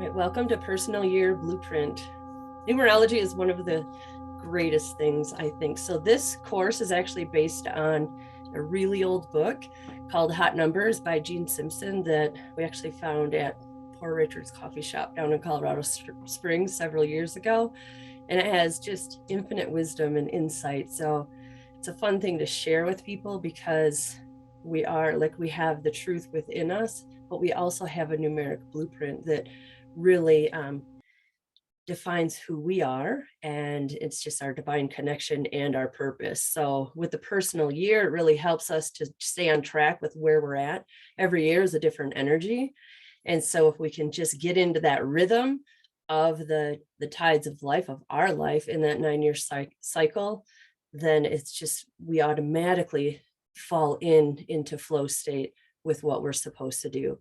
Right, welcome to Personal Year Blueprint. Numerology is one of the greatest things, I think. So this course is actually based on a really old book called Hot Numbers by Jean Simpson that we actually found at Poor Richard's coffee shop down in Colorado Springs several years ago. And it has just infinite wisdom and insight. So it's a fun thing to share with people because we have the truth within us, but we also have a numeric blueprint that really defines who we are, and it's just our divine connection and our purpose. So with the personal year, it really helps us to stay on track with where we're at. Every year is a different energy, and so if we can just get into that rhythm of the tides of life, of our life in that 9-year cycle, then it's just we automatically fall into flow state with what we're supposed to do.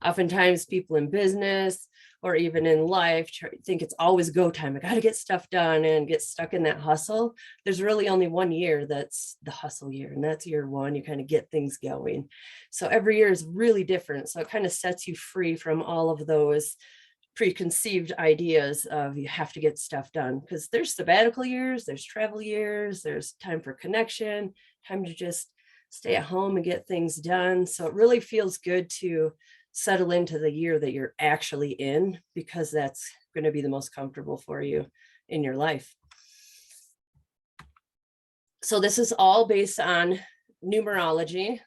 Oftentimes people in business or even in life think it's always go time. I got to get stuff done and get stuck in that hustle. There's really only one year that's the hustle year, and that's year one. You kind of get things going. So every year is really different. So it kind of sets you free from all of those preconceived ideas of you have to get stuff done, because there's sabbatical years, there's travel years, there's time for connection, time to just stay at home and get things done. So it really feels good to settle into the year that you're actually in, because that's going to be the most comfortable for you in your life. So this is all based on numerology.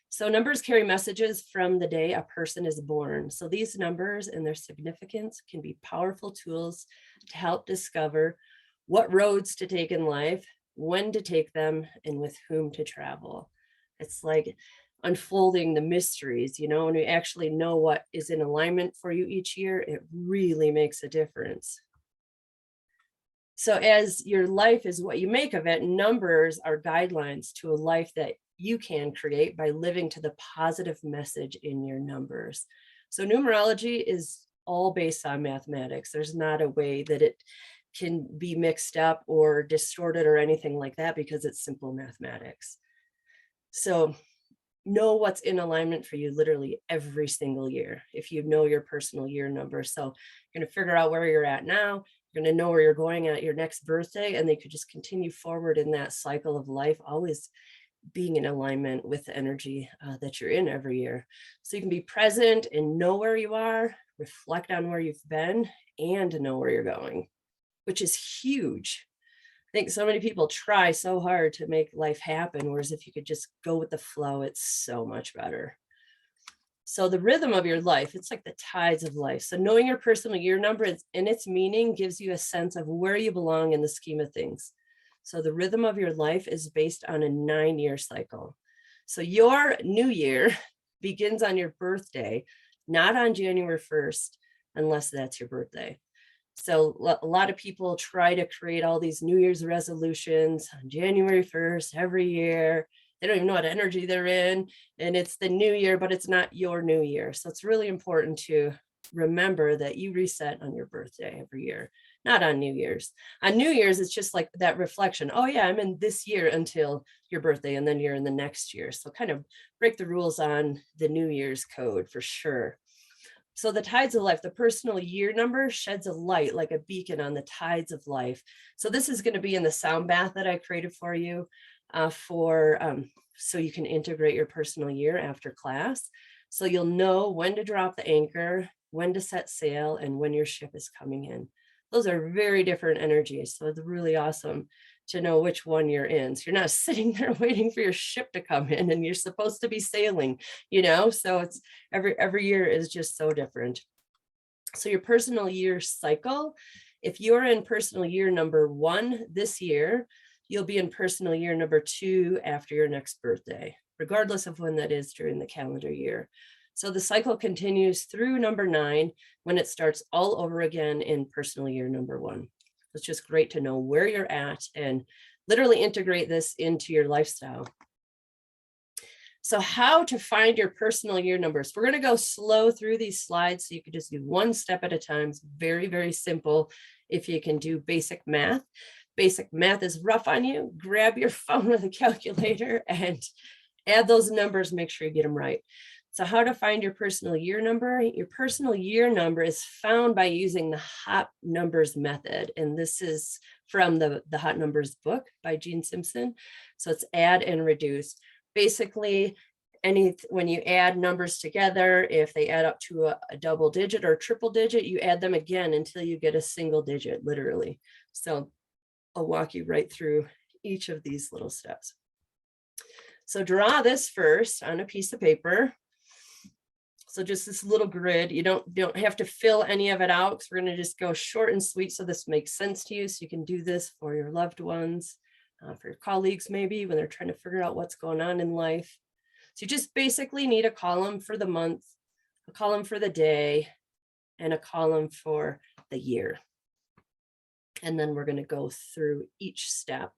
So numbers carry messages from the day a person is born. So these numbers and their significance can be powerful tools to help discover what roads to take in life, when to take them, and with whom to travel. It's like unfolding the mysteries, when we actually know what is in alignment for you each year, it really makes a difference. So as your life is what you make of it, numbers are guidelines to a life that you can create by living to the positive message in your numbers. So numerology is all based on mathematics. There's not a way that it can be mixed up or distorted or anything like that, because it's simple mathematics. So know what's in alignment for you literally every single year if you know your personal year number. So you're going to figure out where you're at now. You're going to know where you're going at your next birthday, and they could just continue forward in that cycle of life, always being in alignment with the energy that you're in every year. So you can be present and know where you are, reflect on where you've been, and know where you're going, which is huge. I think so many people try so hard to make life happen, whereas if you could just go with the flow, it's so much better. So the rhythm of your life, it's like the tides of life. So knowing your personal year number and its meaning gives you a sense of where you belong in the scheme of things. So the rhythm of your life is based on a 9-year cycle. So your new year begins on your birthday, not on January 1st, unless that's your birthday. So a lot of people try to create all these New Year's resolutions on January 1st every year. They don't even know what energy they're in, and it's the new year, but it's not your new year. So it's really important to remember that you reset on your birthday every year, not on New Year's. On New Year's, it's just like that reflection. Oh yeah, I'm in this year until your birthday, and then you're in the next year. So kind of break the rules on the New Year's code for sure. So the tides of life, the personal year number sheds a light like a beacon on the tides of life. So this is going to be in the sound bath that I created for you so you can integrate your personal year after class. So you'll know when to drop the anchor, when to set sail, and when your ship is coming in. Those are very different energies. So it's really awesome to know which one you're in. So you're not sitting there waiting for your ship to come in and you're supposed to be sailing, so it's every year is just so different. So your personal year cycle, if you're in personal year number 1 this year, you'll be in personal year number 2 after your next birthday, regardless of when that is during the calendar year. So the cycle continues through number 9 when it starts all over again in personal year number 1. It's just great to know where you're at and literally integrate this into your lifestyle. So how to find your personal year numbers. We're going to go slow through these slides so you can just do one step at a time. It's very, very simple if you can do basic math. Basic math is rough on you. Grab your phone with a calculator and add those numbers. Make sure you get them right. So how to find your personal year number? Your personal year number is found by using the hot numbers method. And this is from the hot numbers book by Jean Simpson. So it's add and reduce. Basically, when you add numbers together, if they add up to a double digit or triple digit, you add them again until you get a single digit, literally. So I'll walk you right through each of these little steps. So draw this first on a piece of paper. So just this little grid. You don't have to fill any of it out, because we're going to just go short and sweet so this makes sense to you. So you can do this for your loved ones, for your colleagues, maybe when they're trying to figure out what's going on in life. So you just basically need a column for the month, a column for the day, and a column for the year. And then we're going to go through each step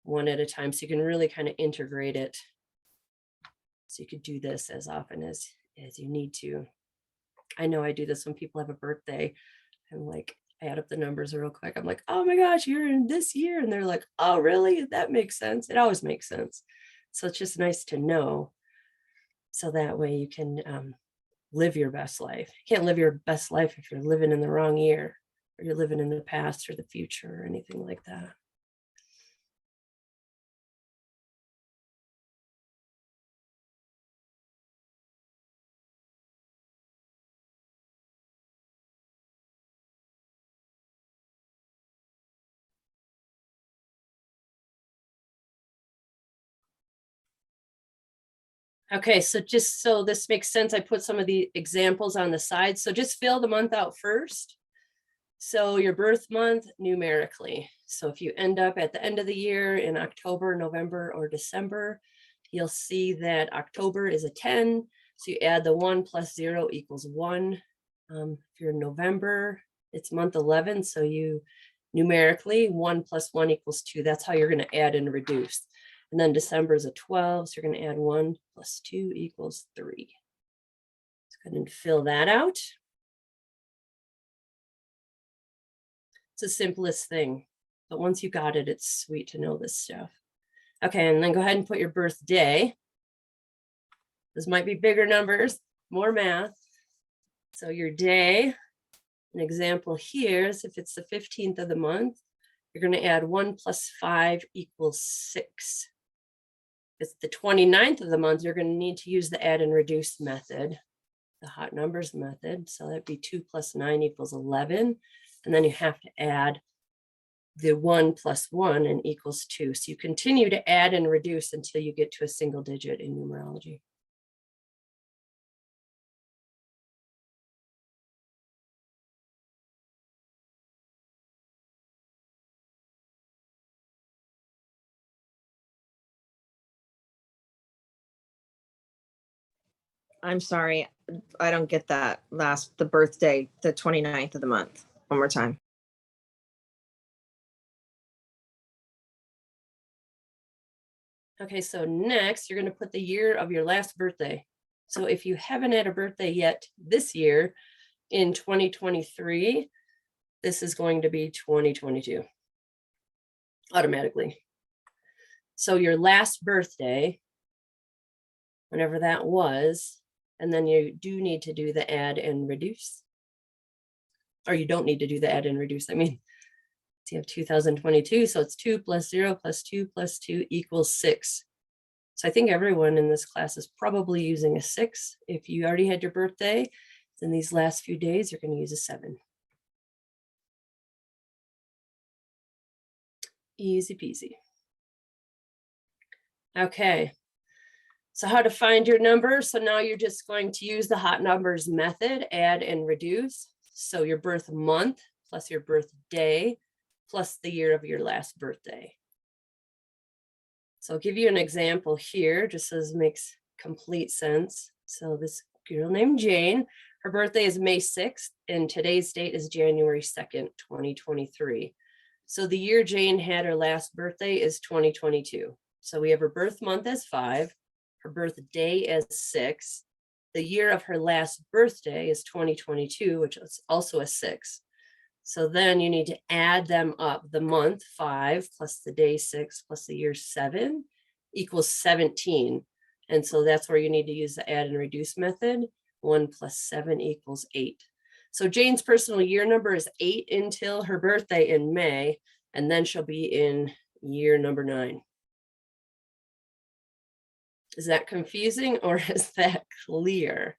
one at a time, so you can really kind of integrate it. So you could do this as often as you need to. I know I do this when people have a birthday. I'm like, I add up the numbers real quick. I'm like, oh my gosh, you're in this year. And they're like, oh, really? That makes sense. It always makes sense. So it's just nice to know. So that way you can live your best life. You can't live your best life if you're living in the wrong year, or you're living in the past or the future or anything like that. Okay, so just so this makes sense, I put some of the examples on the side. So just fill the month out first. So your birth month numerically. So if you end up at the end of the year in October, November, or December, you'll see that October is a 10. So you add the 1 plus 0 equals 1. If you're in November, it's month 11. So you numerically 1 plus 1 equals 2. That's how you're going to add and reduce. And then December is a 12. So you're going to add 1 plus 2 equals 3. Let's go ahead and fill that out. It's the simplest thing, but once you got it, it's sweet to know this stuff. Okay, and then go ahead and put your birthday. This might be bigger numbers, more math. So your day, an example here is if it's the 15th of the month, you're going to add 1 plus 5 equals 6. If it's the 29th of the month, you're going to need to use the add and reduce method, the hot numbers method. So that'd be 2 plus 9 equals 11. And then you have to add the 1 plus 1 and equals 2. So you continue to add and reduce until you get to a single digit in numerology. I'm sorry, I don't get that the birthday, the 29th of the month. One more time. Okay, so next you're going to put the year of your last birthday. So if you haven't had a birthday yet this year in 2023, this is going to be 2022 automatically. So your last birthday, whenever that was, and then you do need to do the add and reduce. Or you don't need to do the add and reduce. I mean, so you have 2022, so it's 2 plus 0 plus 2 plus 2 equals 6. So I think everyone in this class is probably using a 6. If you already had your birthday, in these last few days, you're going to use a 7. Easy peasy. Okay. So how to find your number. So now you're just going to use the hot numbers method, add and reduce. So your birth month plus your birthday plus the year of your last birthday. So I'll give you an example here, just so this makes complete sense. So this girl named Jane, her birthday is May 6th, and today's date is January 2nd, 2023. So the year Jane had her last birthday is 2022. So we have her birth month as 5, her birthday as 6. The year of her last birthday is 2022, which is also a 6. So then you need to add them up. The month 5 plus the day 6 plus the year 7 equals 17. And so that's where you need to use the add and reduce method. 1 plus 7 equals 8. So Jane's personal year number is 8 until her birthday in May, and then she'll be in year number 9. Is that confusing or is that clear?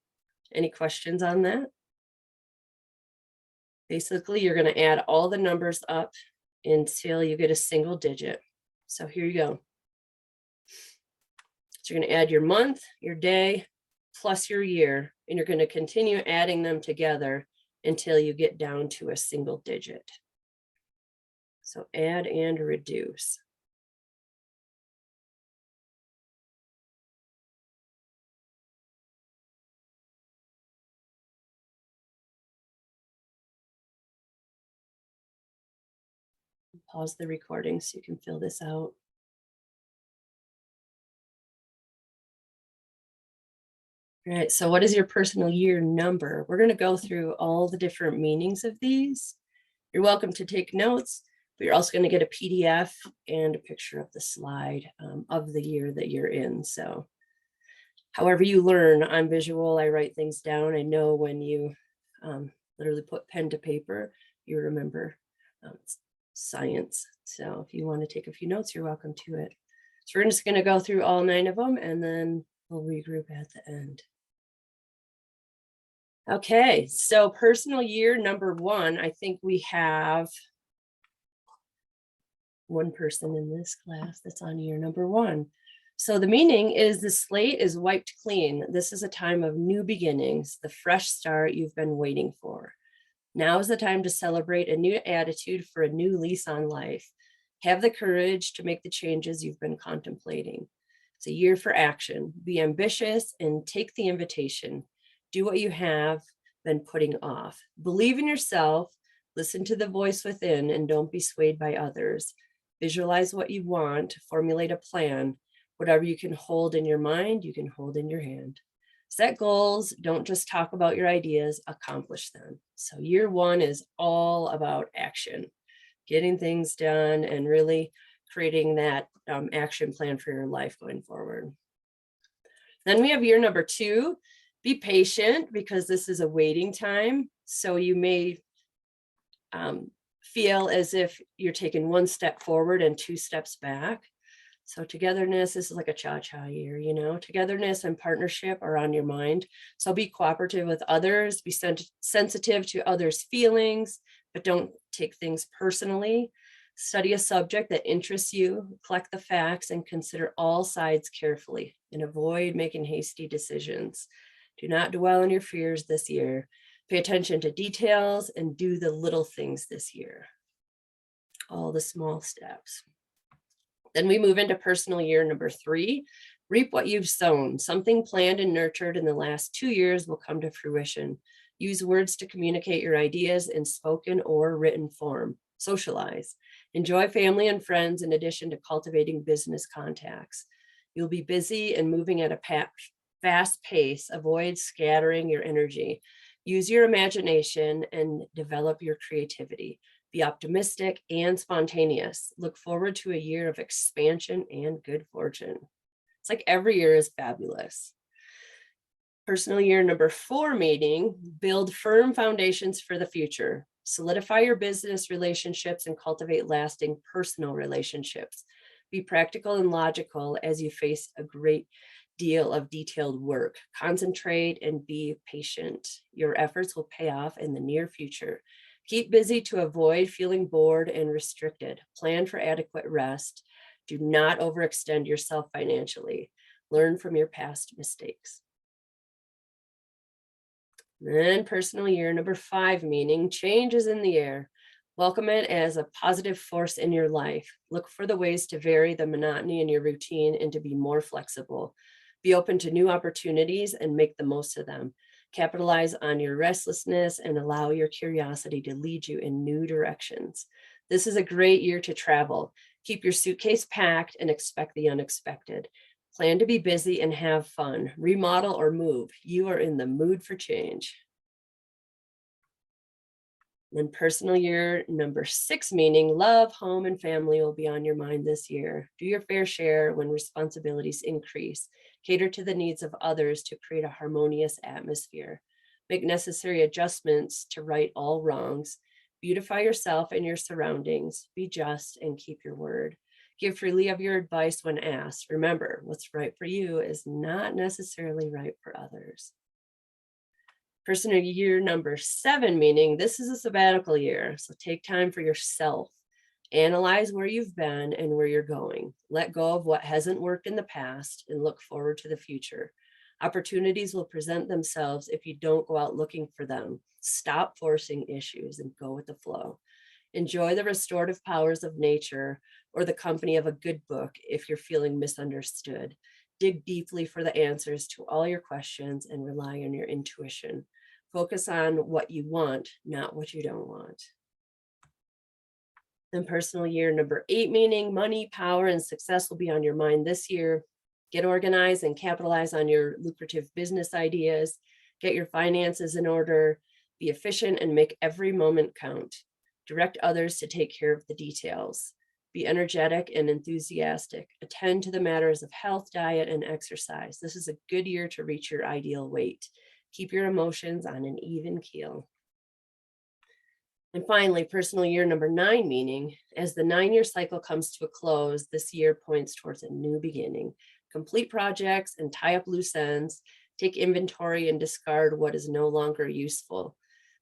Any questions on that? Basically, you're going to add all the numbers up until you get a single digit. So here you go. So you're going to add your month, your day, plus your year, and you're going to continue adding them together until you get down to a single digit. So add and reduce. Pause the recording so you can fill this out. All right, so what is your personal year number? We're going to go through all the different meanings of these. You're welcome to take notes, but you're also going to get a PDF and a picture of the slide of the year that you're in. So however you learn, I'm visual, I write things down. I know when you literally put pen to paper, you remember science. So if you want to take a few notes, you're welcome to it. So we're just going to go through all 9 of them and then we'll regroup at the end. Okay, so personal year number 1, I think we have one person in this class that's on year number 1. So the meaning is the slate is wiped clean. This is a time of new beginnings, the fresh start you've been waiting for. Now is the time to celebrate a new attitude for a new lease on life. Have the courage to make the changes you've been contemplating. It's a year for action. Be ambitious and take the invitation. Do what you have been putting off. Believe in yourself, listen to the voice within, and don't be swayed by others. Visualize what you want, formulate a plan. Whatever you can hold in your mind, you can hold in your hand. Set goals, don't just talk about your ideas, accomplish them. So year 1 is all about action, getting things done and really creating that action plan for your life going forward. Then we have year number 2. Be patient because this is a waiting time. So you may feel as if you're taking 1 step forward and 2 steps back. So togetherness, this is like a cha-cha year, you know, togetherness and partnership are on your mind. So be cooperative with others, be sensitive to others' feelings, but don't take things personally. Study a subject that interests you, collect the facts, and consider all sides carefully, and avoid making hasty decisions. Do not dwell on your fears this year. Pay attention to details and do the little things this year. All the small steps. Then we move into personal year number 3. Reap what you've sown. Something planned and nurtured in the last 2 years will come to fruition. Use words to communicate your ideas in spoken or written form. Socialize. Enjoy family and friends in addition to cultivating business contacts. You'll be busy and moving at a fast pace. Avoid scattering your energy. Use your imagination and develop your creativity. Be optimistic and spontaneous. Look forward to a year of expansion and good fortune. It's like every year is fabulous. Personal year number 4 meaning, build firm foundations for the future. Solidify your business relationships and cultivate lasting personal relationships. Be practical and logical as you face a great deal of detailed work. Concentrate and be patient. Your efforts will pay off in the near future. Keep busy to avoid feeling bored and restricted. Plan for adequate rest. Do not overextend yourself financially. Learn from your past mistakes. Then personal year number 5, meaning change is in the air. Welcome it as a positive force in your life. Look for the ways to vary the monotony in your routine and to be more flexible. Be open to new opportunities and make the most of them. Capitalize on your restlessness and allow your curiosity to lead you in new directions. This is a great year to travel. Keep your suitcase packed and expect the unexpected. Plan to be busy and have fun. Remodel or move. You are in the mood for change. Then personal year number 6, meaning love, home, and family will be on your mind this year. Do your fair share when responsibilities increase. Cater to the needs of others to create a harmonious atmosphere. Make necessary adjustments to right all wrongs. Beautify yourself and your surroundings. Be just and keep your word. Give freely of your advice when asked. Remember, what's right for you is not necessarily right for others. Personal year number 7, meaning this is a sabbatical year. So take time for yourself. Analyze where you've been and where you're going. Let go of what hasn't worked in the past and look forward to the future. Opportunities will present themselves if you don't go out looking for them. Stop forcing issues and go with the flow. Enjoy the restorative powers of nature or the company of a good book if you're feeling misunderstood. Dig deeply for the answers to all your questions and rely on your intuition. Focus on what you want, not what you don't want. And personal year number 8, meaning money, power, and success will be on your mind this year. Get organized and capitalize on your lucrative business ideas. Get your finances in order. Be efficient and make every moment count. Direct others to take care of the details. Be energetic and enthusiastic. Attend to the matters of health, diet, and exercise. This is a good year to reach your ideal weight. Keep your emotions on an even keel. And finally, personal year number 9, meaning as the 9-year cycle comes to a close, this year points towards a new beginning. Complete projects and tie up loose ends. Take inventory and discard what is no longer useful.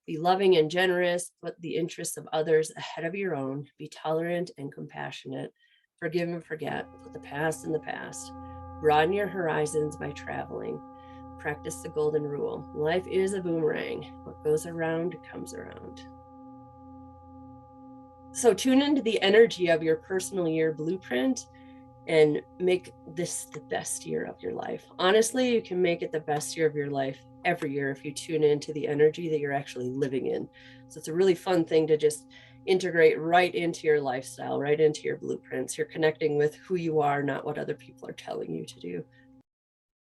Be loving and generous. Put the interests of others ahead of your own. Be tolerant and compassionate. Forgive and forget. Put the past in the past. Broaden your horizons by traveling. Practice the golden rule. Life is a boomerang. What goes around comes around. So tune into the energy of your personal year blueprint and make this the best year of your life. Honestly, you can make it the best year of your life every year if you tune into the energy that you're actually living in. So it's a really fun thing to just integrate right into your lifestyle, right into your blueprints. You're connecting with who you are, not what other people are telling you to do.